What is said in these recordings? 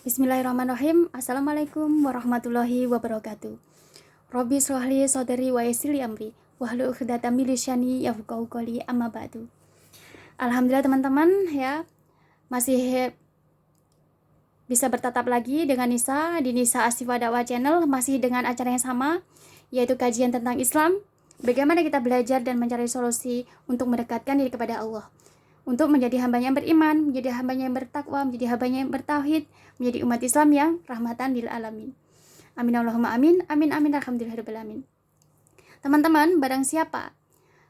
Bismillahirrahmanirrahim. Assalamualaikum warahmatullahi wabarakatuh. Robbi shrahli shodri wa yassir li amri wahlul 'uqdatam min lisani yafqahu qawli, amma ba'du. Alhamdulillah teman-teman ya, masih bisa bertatap lagi dengan Nisa di Nisa Asyifa Dakwah Channel, masih dengan acara yang sama, yaitu kajian tentang Islam. Bagaimana kita belajar dan mencari solusi untuk mendekatkan diri kepada Allah, untuk menjadi hambanya yang beriman, menjadi hambanya yang bertakwa, menjadi hambanya yang bertauhid, menjadi umat Islam yang rahmatan lil alamin. Amin Allahumma amin, amin amin alhamdulillahirabbil alamin. Teman-teman, barang siapa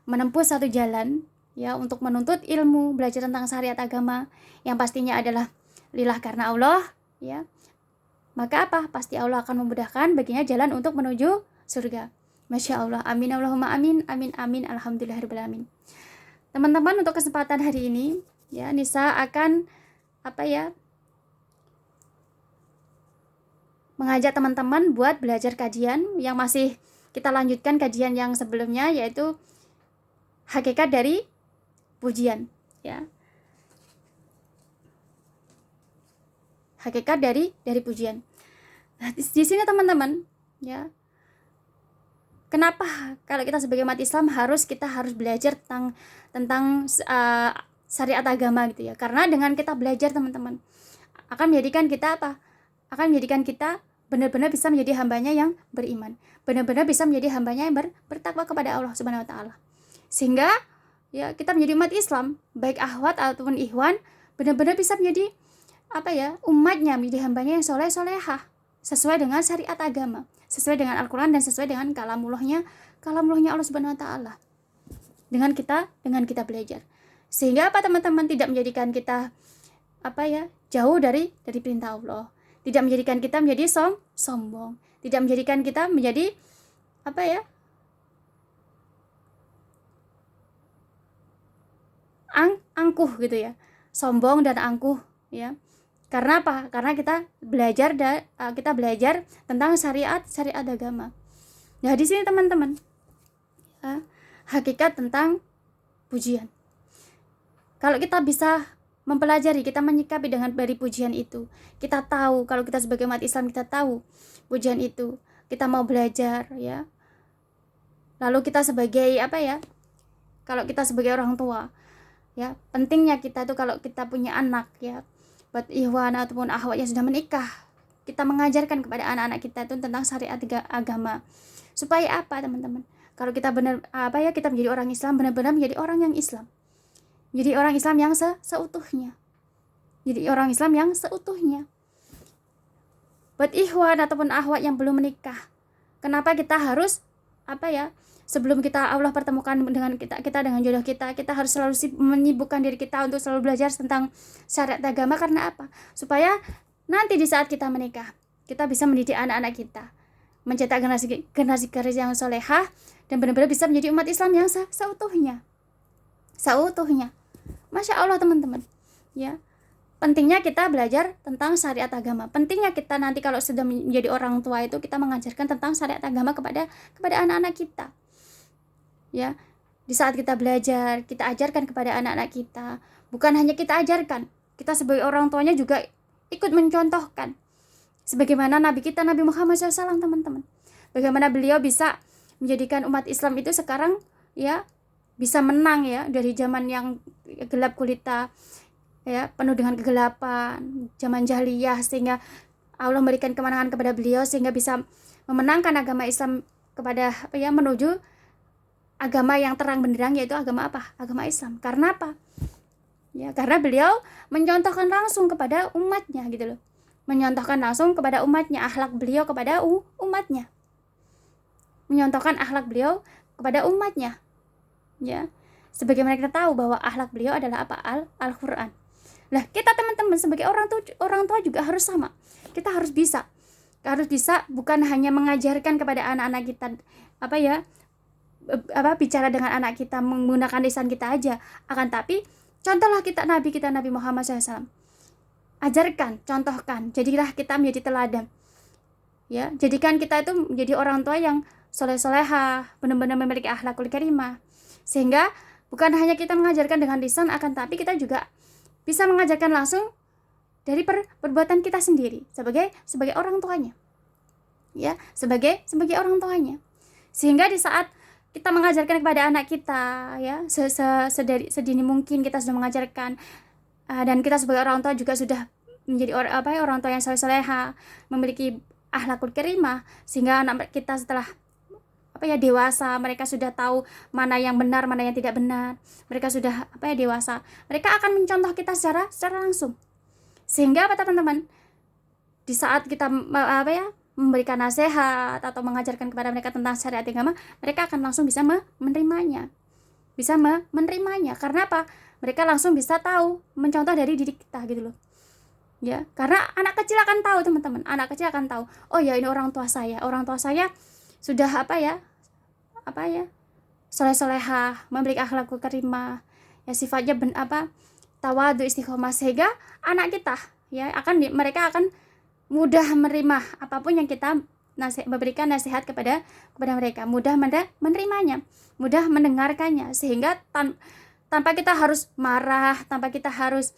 menempuh satu jalan ya untuk menuntut ilmu, belajar tentang syariat agama yang pastinya adalah lillah karena Allah ya, maka apa? Pasti Allah akan memudahkan baginya jalan untuk menuju surga. Masya Allah, amin Allahumma amin, amin amin alhamdulillahirabbil alamin. Teman-teman, untuk kesempatan hari ini ya, Nisa akan mengajak teman-teman buat belajar kajian yang masih kita lanjutkan kajian yang sebelumnya, yaitu hakikat dari pujian ya. Hakikat dari pujian. Nah, di sini teman-teman ya, kenapa kalau kita sebagai umat Islam harus belajar tentang syariat agama gitu ya? Karena dengan kita belajar teman-teman akan menjadikan kita apa? Akan menjadikan kita benar-benar bisa menjadi hambanya yang beriman, benar-benar bisa menjadi hambanya yang bertakwa kepada Allah Subhanahu Wa Taala. Sehingga ya kita menjadi umat Islam, baik akhwat ataupun ikhwan, benar-benar bisa menjadi umatnya, menjadi hambanya yang soleh-solehah, sesuai dengan syariat agama, sesuai dengan Al-Quran dan sesuai dengan kalamullahnya Allah Subhanahu Wa Taala. Dengan kita belajar, sehingga teman-teman, tidak menjadikan kita jauh dari perintah Allah, tidak menjadikan kita menjadi sombong, tidak menjadikan kita menjadi angkuh gitu ya, sombong dan angkuh ya. Karena apa? Karena kita belajar tentang syariat agama. Nah, di sini teman-teman, hakikat tentang pujian. Kalau kita bisa mempelajari, kita menyikapi dari pujian itu, kita tahu, kalau kita sebagai umat Islam kita tahu pujian itu, kita mau belajar ya. Lalu kita sebagai kalau kita sebagai orang tua ya, pentingnya kita tuh kalau kita punya anak ya, buat ikhwan ataupun akhwat yang sudah menikah, kita mengajarkan kepada anak-anak kita itu tentang syariat agama. Supaya apa teman-teman? Kalau kita kita menjadi orang Islam, benar-benar menjadi orang yang Islam. Jadi orang Islam yang seutuhnya. Jadi orang Islam yang seutuhnya. Buat ikhwan ataupun akhwat yang belum menikah, kenapa kita harus sebelum kita Allah pertemukan dengan kita dengan jodoh kita harus selalu menyibukkan diri kita untuk selalu belajar tentang syariat agama. Karena apa? Supaya nanti di saat kita menikah, kita bisa mendidik anak-anak kita, mencetak generasi yang solehah dan benar-benar bisa menjadi umat Islam yang seutuhnya. Masya Allah teman-teman ya. Pentingnya kita belajar tentang syariat agama. Pentingnya kita nanti kalau sudah menjadi orang tua itu, kita mengajarkan tentang syariat agama kepada anak-anak kita. Ya, di saat kita belajar, kita ajarkan kepada anak-anak kita. Bukan hanya kita ajarkan, kita sebagai orang tuanya juga ikut mencontohkan. Sebagaimana Nabi kita, Nabi Muhammad SAW teman-teman. Bagaimana beliau bisa menjadikan umat Islam itu sekarang ya bisa menang ya, dari zaman yang gelap gulita ya, penuh dengan kegelapan, zaman jahiliyah, sehingga Allah memberikan kemenangan kepada beliau sehingga bisa memenangkan agama Islam kepada menuju agama yang terang benderang, yaitu agama Islam. Karena apa? Ya, karena beliau mencontohkan langsung kepada umatnya gitu loh. Mencontohkan langsung kepada umatnya, akhlak beliau kepada umatnya. Mencontohkan akhlak beliau kepada umatnya. Ya. Sebagaimana kita tahu bahwa akhlak beliau adalah Al-Qur'an. Nah, kita teman-teman sebagai orang tua juga harus sama. Kita harus bisa bukan hanya mengajarkan kepada anak-anak kita bicara dengan anak kita menggunakan lisan kita aja, akan tapi contohlah Nabi Muhammad SAW. Ajarkan, contohkan, jadilah kita menjadi teladan. Ya, jadikan kita itu menjadi orang tua yang soleh-solehah, benar-benar memiliki akhlakul karimah. Sehingga bukan hanya kita mengajarkan dengan lisan, akan tapi kita juga bisa mengajarkan langsung dari perbuatan kita sendiri sebagai orang tuanya. Ya, sebagai orang tuanya. Sehingga di saat kita mengajarkan kepada anak kita, ya, sedini mungkin kita sudah mengajarkan, dan kita sebagai orang tua juga sudah menjadi orang tua yang saleh-saleha, memiliki akhlakul karimah, sehingga anak kita setelah dewasa, mereka sudah tahu mana yang benar, mana yang tidak benar. Mereka sudah dewasa. Mereka akan mencontoh kita secara langsung. Sehingga teman-teman, di saat kita memberikan nasihat atau mengajarkan kepada mereka tentang syariat agama, mereka akan langsung bisa menerimanya. Karena apa? Mereka langsung bisa tahu, mencontoh dari diri kita gitu loh. Ya, karena anak kecil akan tahu, teman-teman. Anak kecil akan tahu, oh ya, ini orang tua saya. Orang tua saya sudah soleh-solehah, memiliki akhlakul karimah, ya, sifatnya tawadu, istiqomah, sehingga anak kita mereka akan mudah menerima apapun yang kita memberikan nasihat kepada mereka, mudah menerimanya, mudah mendengarkannya, sehingga tanpa kita harus marah, tanpa kita harus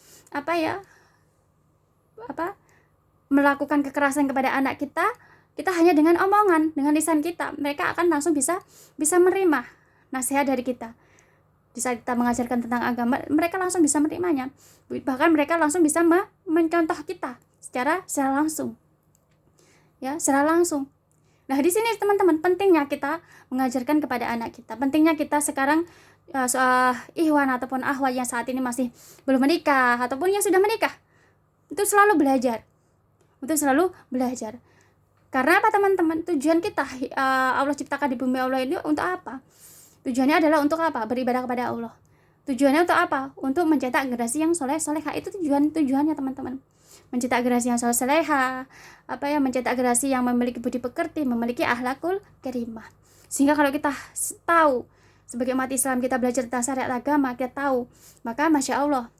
melakukan kekerasan kepada anak kita hanya dengan omongan, dengan lisan kita, mereka akan langsung bisa menerima nasihat dari kita. Di saat kita mengajarkan tentang agama, mereka langsung bisa menerimanya. Bahkan mereka langsung bisa mencontoh kita secara langsung. Ya, secara langsung. Nah, di sini teman-teman, pentingnya kita mengajarkan kepada anak kita. Pentingnya kita sekarang ikhwan ataupun akhwat yang saat ini masih belum menikah ataupun yang sudah menikah, itu selalu belajar. Karena apa teman-teman? Tujuan kita Allah ciptakan di bumi Allah ini untuk apa? Tujuannya adalah untuk apa? Beribadah kepada Allah. Tujuannya untuk apa? Untuk mencetak generasi yang soleh-solehah. Itu tujuannya teman-teman. Mencetak generasi yang soleh-solehah, mencetak generasi yang memiliki budi pekerti, memiliki akhlakul karimah. Sehingga kalau kita tahu, sebagai umat Islam, kita belajar tentang syariat agama, kita tahu, maka Masya Allah,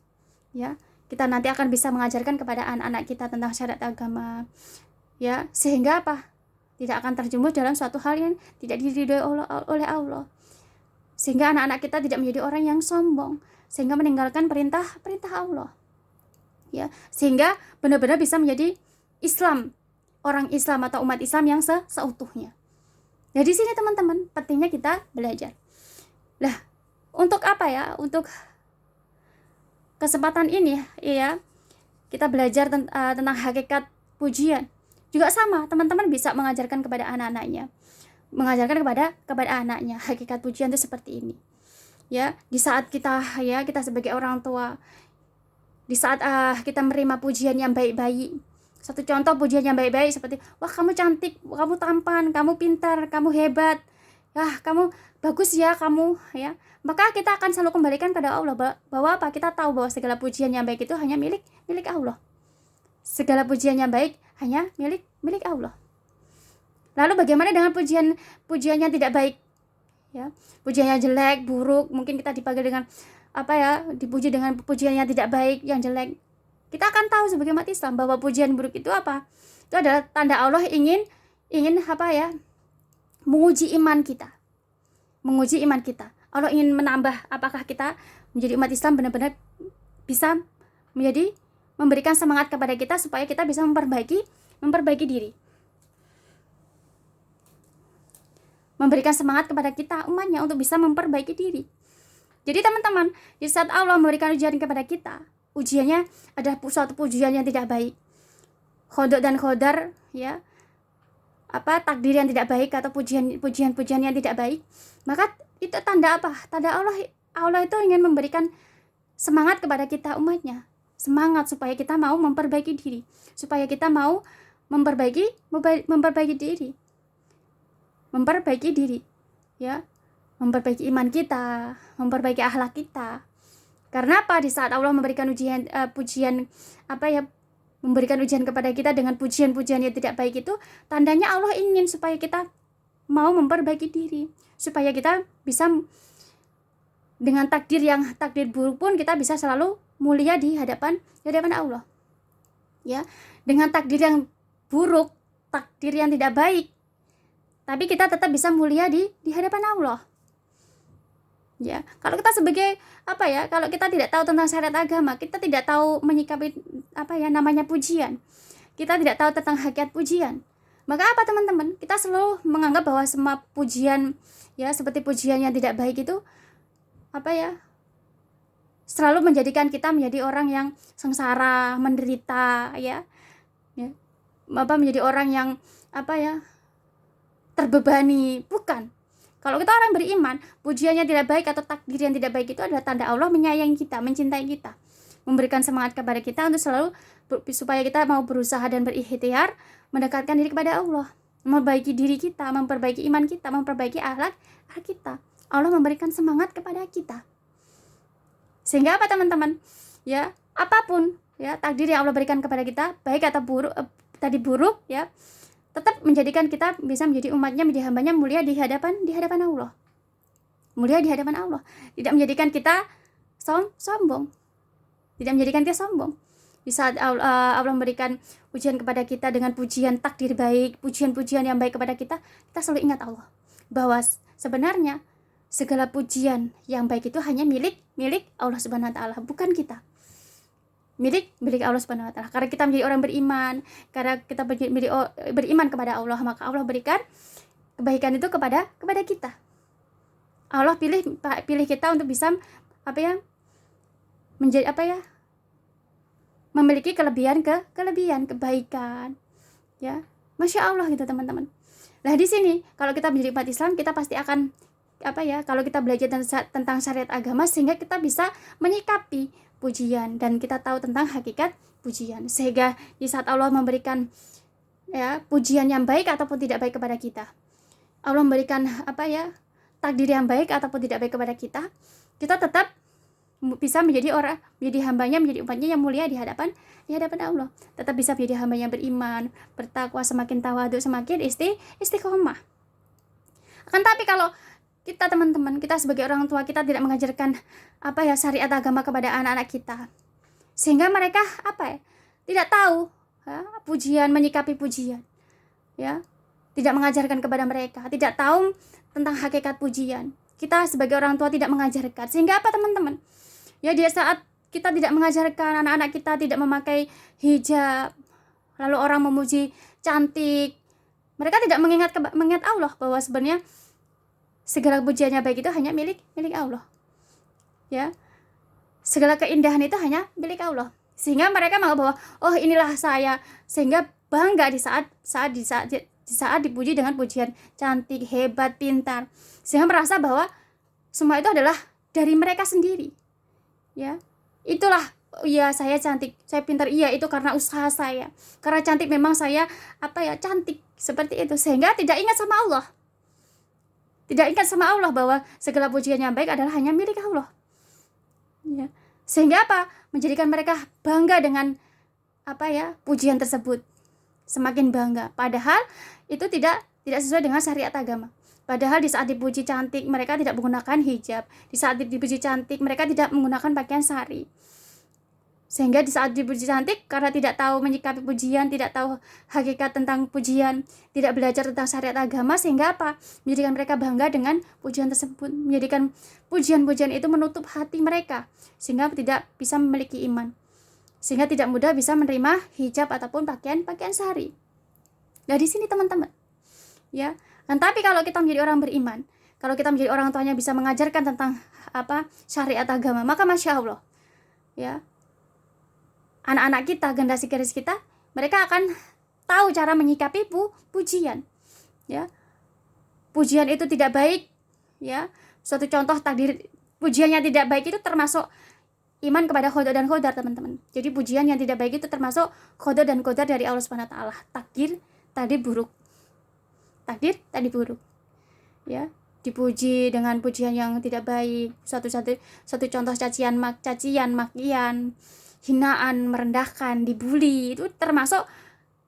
ya, kita nanti akan bisa mengajarkan kepada anak-anak kita tentang syariat agama, ya, sehingga tidak akan terjerumus dalam suatu hal yang tidak diridhoi oleh Allah, sehingga anak-anak kita tidak menjadi orang yang sombong, sehingga meninggalkan perintah Allah, ya, sehingga benar-benar bisa menjadi Islam, orang Islam atau umat Islam yang seutuhnya. Nah, di sini teman-teman, pentingnya kita belajar. Lah, untuk untuk kesempatan ini, ya, kita belajar tentang hakikat pujian. Juga sama, teman-teman bisa mengajarkan kepada anak-anaknya, mengajarkan kepada anaknya hakikat pujian itu seperti ini. Ya, di saat kita sebagai orang tua, di saat kita menerima pujian yang baik-baik. Satu contoh pujian yang baik-baik seperti, wah, kamu cantik, kamu tampan, kamu pintar, kamu hebat, kamu bagus ya, kamu, ya. Maka kita akan selalu kembalikan pada Allah bahwa kita tahu bahwa segala pujian yang baik itu hanya milik Allah. Segala pujian yang baik hanya milik Allah. Lalu bagaimana dengan pujian yang tidak baik? Ya, pujian yang jelek, buruk, mungkin kita dipanggil dengan dipuji dengan pujian yang tidak baik, yang jelek. Kita akan tahu sebagai umat Islam bahwa pujian buruk itu apa? Itu adalah tanda Allah ingin menguji iman kita. Allah ingin menambah apakah kita menjadi umat Islam benar-benar bisa memberikan semangat kepada kita supaya kita bisa memperbaiki diri. Memberikan semangat kepada kita umatnya untuk bisa memperbaiki diri. Jadi teman-teman, di saat Allah memberikan ujian kepada kita, ujiannya adalah suatu pujian yang tidak baik. Khodok dan khodar, ya. Takdir yang tidak baik atau pujian yang tidak baik, maka itu tanda apa? Tanda Allah itu ingin memberikan semangat kepada kita umatnya, semangat supaya kita mau memperbaiki diri, supaya kita mau memperbaiki diri, ya, memperbaiki iman kita, memperbaiki akhlak kita. Karena apa? Di saat Allah memberikan memberikan ujian kepada kita dengan pujian-pujian yang tidak baik itu, tandanya Allah ingin supaya kita mau memperbaiki diri, supaya kita bisa dengan takdir buruk pun kita bisa selalu mulia di hadapan Allah. Ya, dengan takdir yang buruk, takdir yang tidak baik, tapi kita tetap bisa mulia di hadapan Allah. Ya, kalau kita sebagai kalau kita tidak tahu tentang syariat agama, kita tidak tahu menyikapi namanya pujian. Kita tidak tahu tentang hakikat pujian. Maka apa teman-teman? Kita selalu menganggap bahwa semua pujian seperti pujian yang tidak baik itu selalu menjadikan kita menjadi orang yang sengsara, menderita menjadi orang yang terbebani. Bukan. Kalau kita orang beriman, pujiannya tidak baik atau takdir yang tidak baik itu adalah tanda Allah menyayangi kita, mencintai kita, memberikan semangat kepada kita untuk selalu supaya kita mau berusaha dan berikhtiar mendekatkan diri kepada Allah, memperbaiki diri kita, memperbaiki iman kita, memperbaiki akhlak kita. Allah memberikan semangat kepada kita. Sehingga apa teman-teman? Ya, apapun takdir yang Allah berikan kepada kita, baik atau buruk, buruk tetap menjadikan kita bisa menjadi umatnya, menjadi hambanya, mulia di hadapan Allah. Mulia di hadapan Allah. Tidak menjadikan kita sombong. Tidak menjadikan kita sombong. Di saat Allah memberikan pujian kepada kita dengan pujian takdir baik, pujian-pujian yang baik kepada kita, kita selalu ingat Allah. Bahwa sebenarnya segala pujian yang baik itu hanya milik Allah Subhanahu wa taala, bukan kita. Milik Allah Subhanahu wa taala. Karena kita menjadi orang beriman, karena kita beriman kepada Allah, maka Allah berikan kebaikan itu kepada kita. Allah pilih kita untuk bisa menjadi memiliki kelebihan kebaikan. Ya. Masya Allah gitu teman-teman. Nah, di sini kalau kita menjadi umat Islam, kita pasti akan kalau kita belajar tentang syariat agama, sehingga kita bisa menyikapi pujian dan kita tahu tentang hakikat pujian, sehingga di saat Allah memberikan pujian yang baik ataupun tidak baik kepada kita, Allah memberikan takdir yang baik ataupun tidak baik kepada kita, kita tetap bisa menjadi hambanya, menjadi umatnya yang mulia di hadapan Allah. Tetap bisa menjadi hamba yang beriman, bertakwa, semakin tawadhu, semakin istiqomah. Akan tapi kalau kita teman-teman, kita sebagai orang tua, kita tidak mengajarkan syariat agama kepada anak-anak kita, sehingga mereka tidak tahu pujian, menyikapi pujian, tidak mengajarkan kepada mereka, tidak tahu tentang hakikat pujian. Kita sebagai orang tua tidak mengajarkan, sehingga teman-teman? Di saat kita tidak mengajarkan anak-anak kita tidak memakai hijab, lalu orang memuji cantik, mereka tidak mengingat Allah bahwa sebenarnya segala pujiannya baik itu hanya milik Allah. Segala keindahan itu hanya milik Allah. Sehingga mereka menganggap bahwa inilah saya, sehingga bangga di saat dipuji dengan pujian cantik, hebat, pintar. Sehingga merasa bahwa semua itu adalah dari mereka sendiri. Itulah saya cantik, saya pintar, itu karena usaha saya. Karena cantik memang saya cantik seperti itu, sehingga tidak ingat sama Allah. Tidak ingat sama Allah bahwa segala pujian yang baik adalah hanya milik Allah. Sehingga menjadikan mereka bangga dengan pujian tersebut. Semakin bangga, padahal itu tidak sesuai dengan syariat agama. Padahal di saat dipuji cantik, mereka tidak menggunakan hijab. Di saat dipuji cantik, mereka tidak menggunakan pakaian sari. Sehingga di saat dipuji cantik, karena tidak tahu menyikapi pujian, tidak tahu hakikat tentang pujian, tidak belajar tentang syariat agama, sehingga menjadikan mereka bangga dengan pujian tersebut. Menjadikan pujian-pujian itu menutup hati mereka, sehingga tidak bisa memiliki iman. Sehingga tidak mudah bisa menerima hijab ataupun pakaian sari. Nah, di sini teman-teman. Dan tapi kalau kita menjadi orang beriman, kalau kita menjadi orang tuanya bisa mengajarkan tentang syariat agama, maka Masya Allah. Anak-anak kita, generasi kita, mereka akan tahu cara menyikapi pujian. Pujian itu tidak baik. Suatu contoh takdir pujian yang tidak baik itu termasuk iman kepada qada dan qadar, teman-teman. Jadi pujian yang tidak baik itu termasuk qada dan qadar dari Allah Subhanahu wa taala. Takdir tadi buruk. Dipuji dengan pujian yang tidak baik. Satu contoh cacian, makian, hinaan, merendahkan, dibully, itu termasuk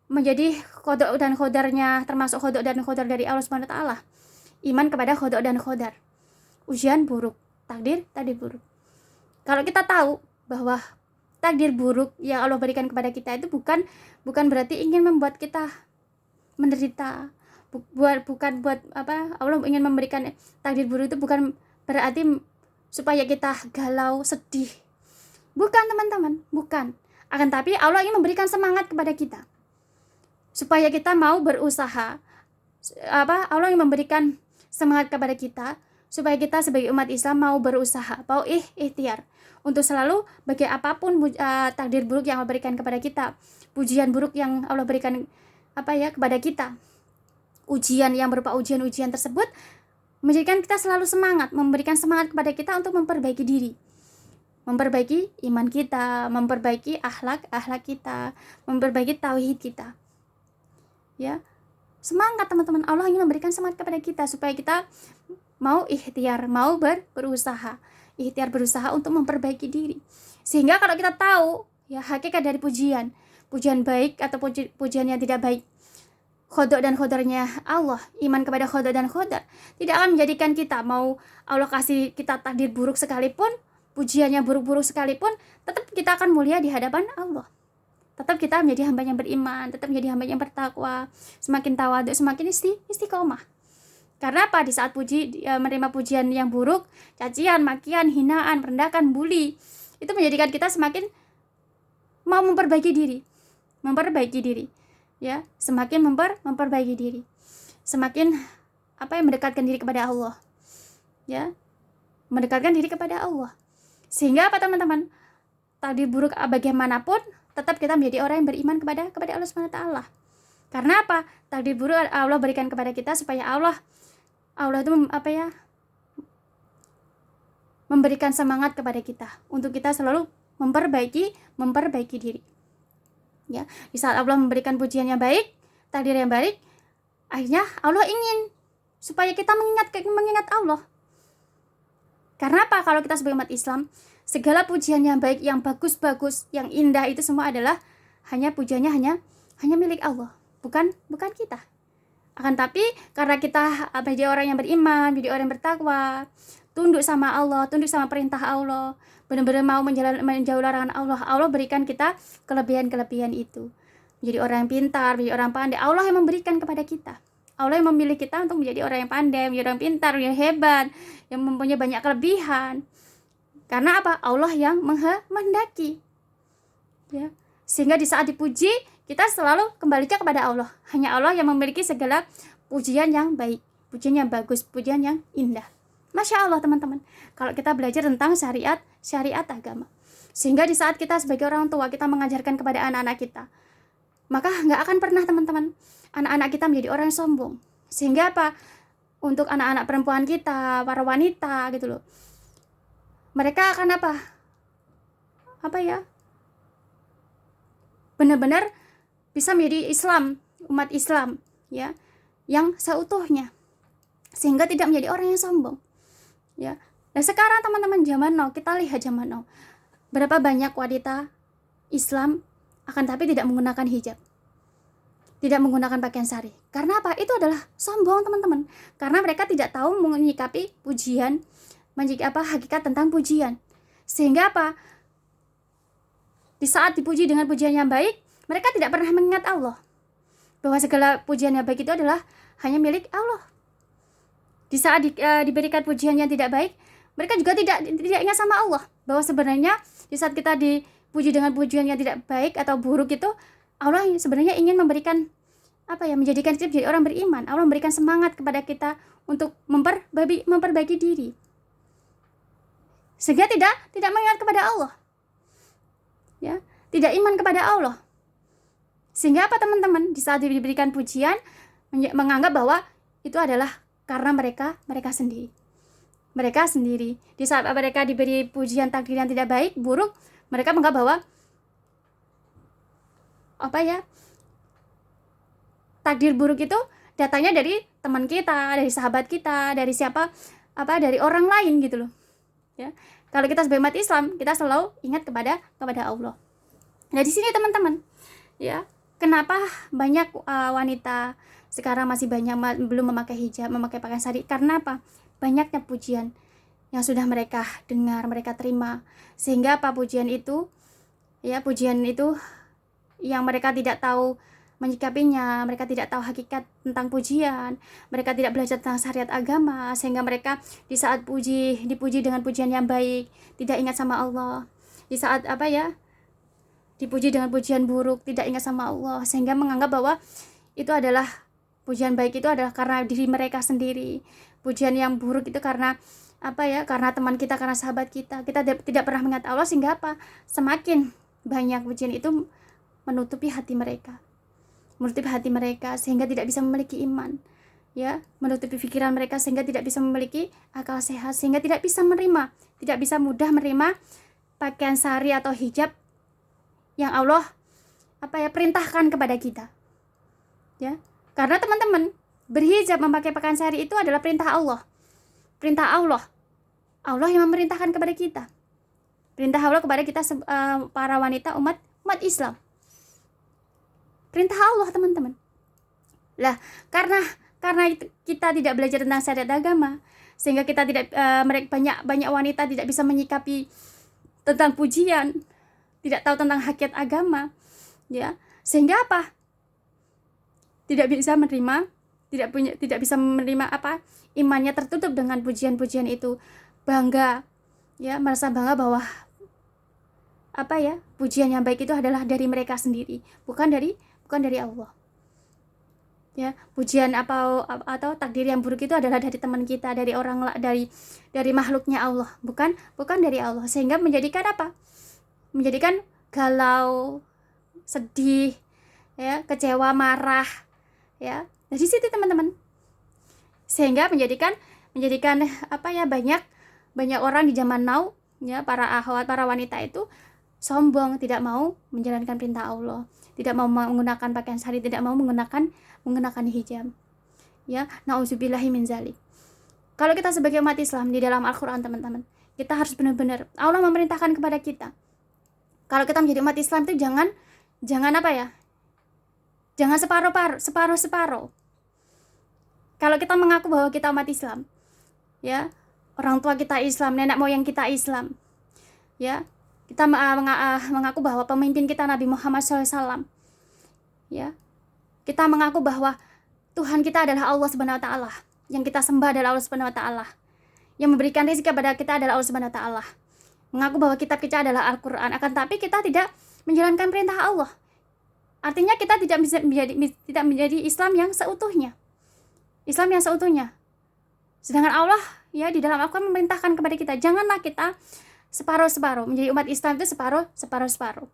menjadi qada dan qadarnya, termasuk qada dan qadar dari Allah Subhanahu wa taala. Iman kepada qada dan qadar. Ujian buruk, takdir tadi buruk. Kalau kita tahu bahwa takdir buruk yang Allah berikan kepada kita itu bukan berarti ingin membuat kita menderita. Allah ingin memberikan takdir buruk itu bukan berarti supaya kita galau, sedih. Bukan teman-teman, bukan. Akan tapi Allah ingin memberikan semangat kepada kita supaya kita mau berusaha. Allah ingin memberikan semangat kepada kita supaya kita sebagai umat Islam mau berusaha, mau ikhtiar untuk selalu bagi apapun takdir buruk yang Allah berikan kepada kita, pujian buruk yang Allah berikan kepada kita, ujian yang berupa ujian-ujian tersebut menjadikan kita selalu semangat, memberikan semangat kepada kita untuk memperbaiki diri, memperbaiki iman kita, memperbaiki akhlak kita, memperbaiki tauhid kita. Ya. Semangat teman-teman, Allah ingin memberikan semangat kepada kita supaya kita mau ikhtiar, mau berusaha, ikhtiar berusaha untuk memperbaiki diri. Sehingga kalau kita tahu ya hakikat dari pujian baik atau pujian yang tidak baik, khodok dan khodornya Allah, iman kepada khodok dan khodor tidak akan menjadikan kita mau Allah kasih kita takdir buruk sekalipun, pujian yang buruk-buruk sekalipun, tetap kita akan mulia di hadapan Allah. Tetap kita menjadi hamba yang beriman, tetap menjadi hamba yang bertakwa, semakin tawadhu, semakin istiqomah. Karena apa? Di saat menerima pujian yang buruk, cacian, makian, hinaan, merendahkan, bully, itu menjadikan kita semakin mau memperbaiki diri, ya, semakin memperbaiki diri, semakin mendekatkan diri kepada Allah, ya, mendekatkan diri kepada Allah. Sehingga apa teman-teman? Takdir buruk bagaimanapun, tetap kita menjadi orang yang beriman kepada Allah SWT. Karena apa? Takdir buruk Allah berikan kepada kita supaya Allah itu memberikan semangat kepada kita untuk kita selalu memperbaiki diri. Ya, di saat Allah memberikan pujian yang baik, takdir yang baik, akhirnya Allah ingin supaya kita mengingat Allah. Karena apa? Kalau kita sebagai umat Islam, segala pujian yang baik, yang bagus-bagus, yang indah itu semua adalah pujiannya hanya milik Allah, bukan kita. Akan tapi karena kita menjadi orang yang beriman, menjadi orang yang bertakwa, tunduk sama Allah, tunduk sama perintah Allah, benar-benar mau menjauh larangan Allah, Allah berikan kita kelebihan-kelebihan itu. Menjadi orang yang pintar, menjadi orang pandai, Allah yang memberikan kepada kita. Allah yang memilih kita untuk menjadi orang yang pandai, menjadi orang pintar, yang hebat, yang mempunyai banyak kelebihan. Karena apa? Allah yang menghendaki. Ya. Sehingga di saat dipuji, kita selalu kembalikan kepada Allah. Hanya Allah yang memiliki segala pujian yang baik, pujian yang bagus, pujian yang indah. Masya Allah teman-teman, kalau kita belajar tentang syariat agama. Sehingga di saat kita sebagai orang tua, kita mengajarkan kepada anak-anak kita, maka nggak akan pernah teman-teman anak-anak kita menjadi orang yang sombong. Sehingga apa? Untuk anak-anak perempuan kita, para wanita gitu loh, mereka akan benar-benar bisa menjadi umat Islam, ya, yang seutuhnya, sehingga tidak menjadi orang yang sombong, ya. Nah sekarang teman-teman zaman now, kita lihat zaman now, berapa banyak wanita Islam akan tapi tidak menggunakan hijab, tidak menggunakan pakaian sari. Karena apa? Itu adalah sombong teman-teman, karena mereka tidak tahu menyikapi pujian, hakikat tentang pujian. Sehingga apa? Di saat dipuji dengan pujian yang baik, mereka tidak pernah mengingat Allah, bahwa segala pujian yang baik itu adalah hanya milik Allah. Di saat diberikan pujian yang tidak baik, mereka juga tidak ingat sama Allah, bahwa sebenarnya di saat kita dipuji dengan pujian yang tidak baik atau buruk itu, Allah sebenarnya ingin memberikan menjadikan kita menjadi orang beriman. Allah memberikan semangat kepada kita untuk memperbaiki diri, sehingga tidak mengingat kepada Allah, ya, tidak iman kepada Allah. Sehingga apa teman-teman? Di saat diberikan pujian, menganggap bahwa itu adalah karena mereka sendiri. Di saat mereka diberi pujian takdir yang tidak baik, buruk, mereka menganggap bahwa takdir buruk itu datangnya dari teman kita, dari sahabat kita, dari dari orang lain gitu loh. Ya. Kalau kita sebagai umat Islam, kita selalu ingat kepada Allah. Nah, di sini teman-teman, ya, kenapa banyak wanita sekarang masih banyak belum memakai hijab, memakai pakaian sari? Karena apa? Banyaknya pujian yang sudah mereka dengar, mereka terima. Sehingga pujian itu yang mereka tidak tahu menyikapinya, mereka tidak tahu hakikat tentang pujian, mereka tidak belajar tentang syariat agama, sehingga mereka di saat dipuji dengan pujian yang baik, tidak ingat sama Allah. Di saat dipuji dengan pujian buruk, tidak ingat sama Allah, sehingga menganggap bahwa itu adalah pujian baik itu adalah karena diri mereka sendiri. Pujian yang buruk itu karena karena teman kita, karena sahabat kita. Kita tidak pernah mengingat Allah, sehingga semakin banyak pujian itu menutupi hati mereka, sehingga tidak bisa memiliki iman, menutupi pikiran mereka sehingga tidak bisa memiliki akal sehat, sehingga tidak bisa mudah menerima pakaian sari atau hijab yang Allah perintahkan kepada kita, karena teman-teman, berhijab, memakai pakaian sari itu adalah perintah Allah yang memerintahkan kepada kita, perintah Allah kepada kita, para wanita umat Islam, perintah Allah, teman-teman. Lah, karena kita tidak belajar tentang syariat agama, sehingga kita tidak banyak wanita tidak bisa menyikapi tentang pujian, tidak tahu tentang hakikat agama, sehingga tidak bisa menerima imannya tertutup dengan pujian-pujian itu, bangga, merasa bangga bahwa pujian yang baik itu adalah dari mereka sendiri, bukan dari Allah. Pujian atau takdir yang buruk itu adalah dari teman kita, dari orang, dari makhluknya Allah, bukan dari Allah, sehingga menjadikan galau, sedih, kecewa, marah, Nah, di situ teman-teman, sehingga menjadikan banyak orang di zaman now, para akhwat, para wanita itu sombong, tidak mau menjalankan perintah Allah, tidak mau menggunakan pakaian sari, tidak mau menggunakan hijab. Nauzubillahi min zalik. Kalau kita sebagai umat Islam di dalam Al-Qur'an, teman-teman, kita harus benar-benar, Allah memerintahkan kepada kita, kalau kita menjadi umat Islam itu jangan separuh. Kalau kita mengaku bahwa kita umat Islam, orang tua kita Islam, nenek moyang kita Islam, kita mengaku bahwa pemimpin kita Nabi Muhammad SAW, kita mengaku bahwa Tuhan kita adalah Allah Subhanahu Wa Taala, yang kita sembah adalah Allah Subhanahu Wa Taala, yang memberikan rezeki kepada kita adalah Allah Subhanahu Wa Taala, mengaku bahwa kitab kita adalah Al-Quran, akan tapi kita tidak menjalankan perintah Allah. Artinya kita tidak menjadi Islam yang seutuhnya. Sedangkan Allah di dalam Al-Quran memerintahkan kepada kita, janganlah kita separuh-separuh, menjadi umat Islam itu separuh-separuh.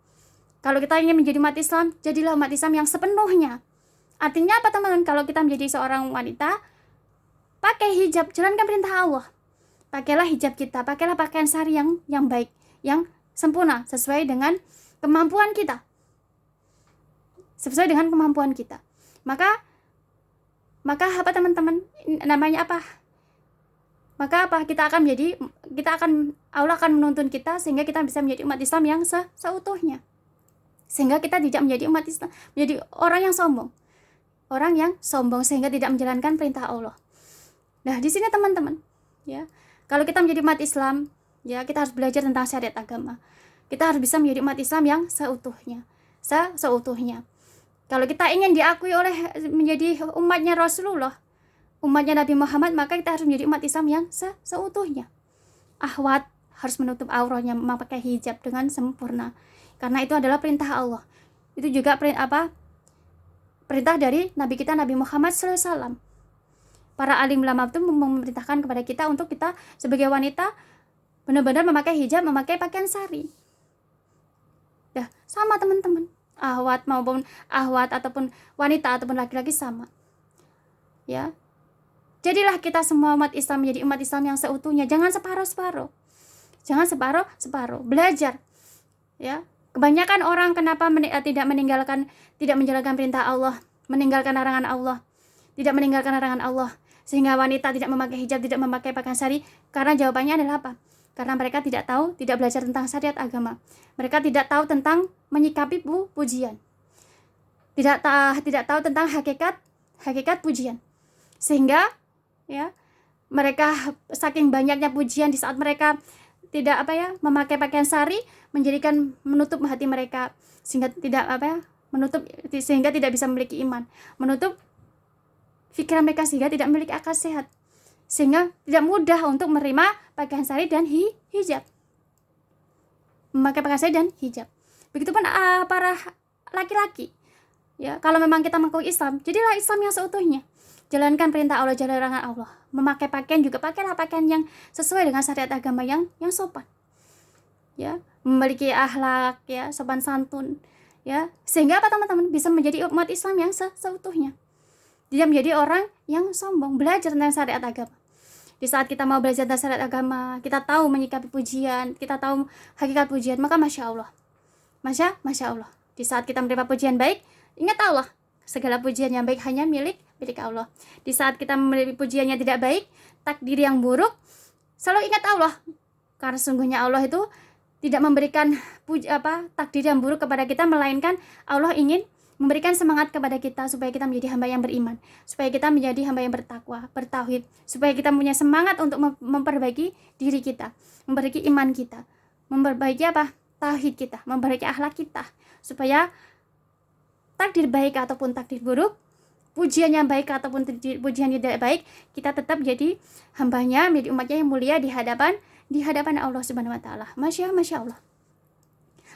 Kalau kita ingin menjadi umat Islam, jadilah umat Islam yang sepenuhnya. Artinya apa, teman-teman? Kalau kita menjadi seorang wanita, pakai hijab, jalankan perintah Allah. Pakailah hijab kita, pakailah pakaian sari yang baik, yang sempurna, sesuai dengan kemampuan kita. Maka teman-teman, namanya Allah akan menuntun kita sehingga kita bisa menjadi umat Islam yang seutuhnya, sehingga kita tidak menjadi umat Islam, menjadi orang yang sombong sehingga tidak menjalankan perintah Allah. Nah, di sini teman-teman, kalau kita menjadi umat Islam, kita harus belajar tentang syariat agama. Kita harus bisa menjadi umat Islam yang seutuhnya. Kalau kita ingin diakui menjadi umatnya Rasulullah, umatnya Nabi Muhammad, maka kita harus menjadi umat Islam yang seutuhnya. Akhwat harus menutup auratnya, memakai hijab dengan sempurna, karena itu adalah perintah Allah. Itu juga perintah dari Nabi kita Nabi Muhammad SAW. Para alim ulama itu memerintahkan kepada kita untuk kita sebagai wanita benar-benar memakai hijab, memakai pakaian sari. Sama teman-teman, akhwat ataupun wanita ataupun laki-laki sama. Jadilah kita semua umat Islam menjadi umat Islam yang seutuhnya. Jangan separuh-separuh. Belajar. Kebanyakan orang kenapa tidak menjalankan perintah Allah, meninggalkan larangan Allah, sehingga wanita tidak memakai hijab, tidak memakai pakaian sari, karena jawabannya adalah apa? Karena mereka tidak belajar tentang syariat agama. Mereka tidak tahu tentang menyikapi pujian. Tidak tahu tentang hakikat pujian. Sehingga mereka saking banyaknya pujian di saat mereka tidak memakai pakaian sari, menutup hati mereka, sehingga tidak menutup sehingga tidak bisa memiliki iman, menutup pikiran mereka sehingga tidak memiliki akal sehat, sehingga tidak mudah untuk menerima pakaian sari dan hijab, memakai pakaian sari dan hijab. Begitupun para laki-laki, ya, kalau memang kita mengaku Islam, jadilah Islam yang seutuhnya, jalankan perintah Allah, jalankan larangan Allah, memakai pakaian juga pakailah pakaian yang sesuai dengan syariat agama yang sopan, ya, memiliki akhlak, ya, sopan santun, ya, sehingga apa teman-teman, bisa menjadi umat Islam yang seutuhnya, tidak menjadi orang yang sombong. Belajar tentang syariat agama. Di saat kita mau belajar tentang syariat agama, kita tahu menyikapi pujian, kita tahu hakikat pujian, maka Masya Allah, Masya Allah, di saat kita menerima pujian baik, ingat Allah, segala pujian yang baik hanya milik Allah. Di saat kita menerima pujian yang tidak baik, takdir yang buruk, selalu ingat Allah, karena sungguhnya Allah itu tidak memberikan takdir yang buruk kepada kita, melainkan Allah ingin memberikan semangat kepada kita supaya kita menjadi hamba yang beriman, supaya kita menjadi hamba yang bertakwa, bertauhid, supaya kita punya semangat untuk memperbaiki diri kita, memperbaiki iman kita, memperbaiki tauhid kita, memperbaiki akhlak kita, supaya takdir baik ataupun takdir buruk, pujian yang baik ataupun pujian yang tidak baik, kita tetap jadi hambanya, menjadi umatnya yang mulia di hadapan Allah Subhanahu wa taala. Masya Allah.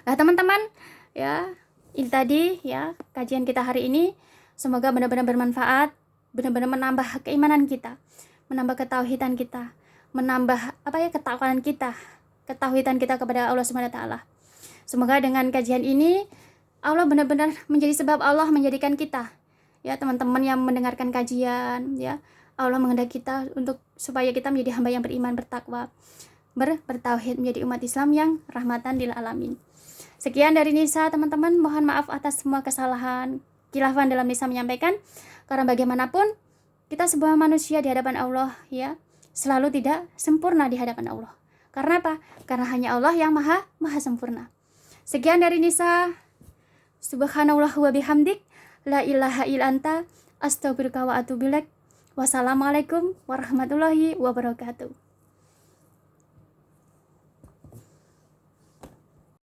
Nah, teman-teman, ya, ini tadi, ya, kajian kita hari ini, semoga benar-benar bermanfaat, benar-benar menambah keimanan kita, menambah ketauhidan kita, menambah ketakwaan kita, ketauhidan kita kepada Allah Subhanahu wa taala. Semoga dengan kajian ini Allah benar-benar menjadi sebab Allah menjadikan kita, ya, teman-teman yang mendengarkan kajian, ya, Allah menghendaki kita supaya kita menjadi hamba yang beriman, bertakwa, bertauhid, menjadi umat Islam yang rahmatan lil alamin. Sekian dari Nisa, teman-teman, mohon maaf atas semua kesalahan, khilafan dalam Nisa menyampaikan, karena bagaimanapun kita sebuah manusia di hadapan Allah, ya, selalu tidak sempurna di hadapan Allah. Karena apa? Karena hanya Allah yang maha sempurna. Sekian dari Nisa. Subhanallah wa bihamdik, la ilaha illa anta, astaghfiruka wa atubu ilaik. Wassalamualaikum warahmatullahi wabarakatuh.